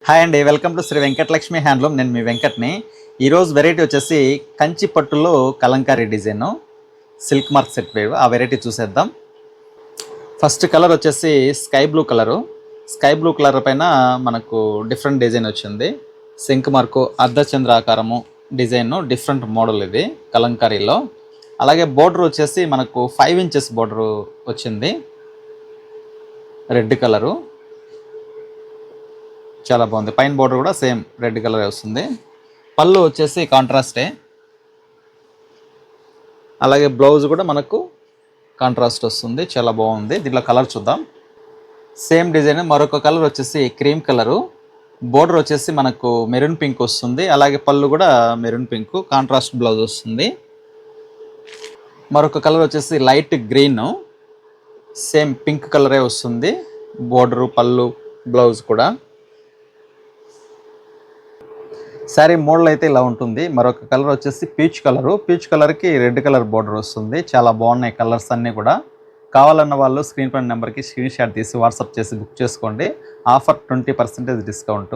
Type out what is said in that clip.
Hi అండి, welcome to Sri Venkatalakshmi handloom. నేను మీ వెంకట్ని. ఈరోజు వెరైటీ వచ్చేసి కంచి పట్టులో Kalamkari design silk mark set wave, ఆ వెరైటీ చూసేద్దాం. ఫస్ట్ కలర్ వచ్చేసి sky blue colour. Sky blue colour పైన మనకు డిఫరెంట్ డిజైన్ వచ్చింది. శంకు మార్కు అర్ధచంద్ర ఆకారము డిజైన్, డిఫరెంట్ మోడల్ ఇది కలంకారీలో. అలాగే బోర్డర్ వచ్చేసి మనకు 5 ఇంచెస్ బోర్డరు వచ్చింది, రెడ్ కలరు. చాలా బాగుంది. పైన బోర్డర్ కూడా సేమ్ రెడ్ కలర్ వస్తుంది. పళ్ళు వచ్చేసి కాంట్రాస్టే. అలాగే బ్లౌజ్ కూడా మనకు కాంట్రాస్ట్ వస్తుంది, చాలా బాగుంది. దీంట్లో కలర్ చూద్దాం. సేమ్ డిజైన్ మరొక కలర్ వచ్చేసి క్రీమ్ కలరు. బోర్డర్ వచ్చేసి మనకు మెరూన్ పింక్ వస్తుంది. అలాగే పళ్ళు కూడా మెరూన్ పింక్, కాంట్రాస్ట్ బ్లౌజ్ వస్తుంది. మరొక కలర్ వచ్చేసి లైట్ గ్రీన్, సేమ్ పింక్ కలరే వస్తుంది. బోర్డరు, పళ్ళు, బ్లౌజ్ కూడా. శారీ మోడల్ అయితే ఇలా ఉంటుంది. మరొక కలర్ వచ్చేసి పీచ్ కలరు. పీచ్ కలర్కి రెడ్ కలర్ బోర్డర్ వస్తుంది. చాలా బాగున్నాయి కలర్స్ అన్నీ కూడా. కావాలన్న వాళ్ళు స్క్రీన్ పైన నెంబర్కి స్క్రీన్ షాట్ తీసి వాట్సాప్ చేసి బుక్ చేసుకోండి. Offer 20% discount.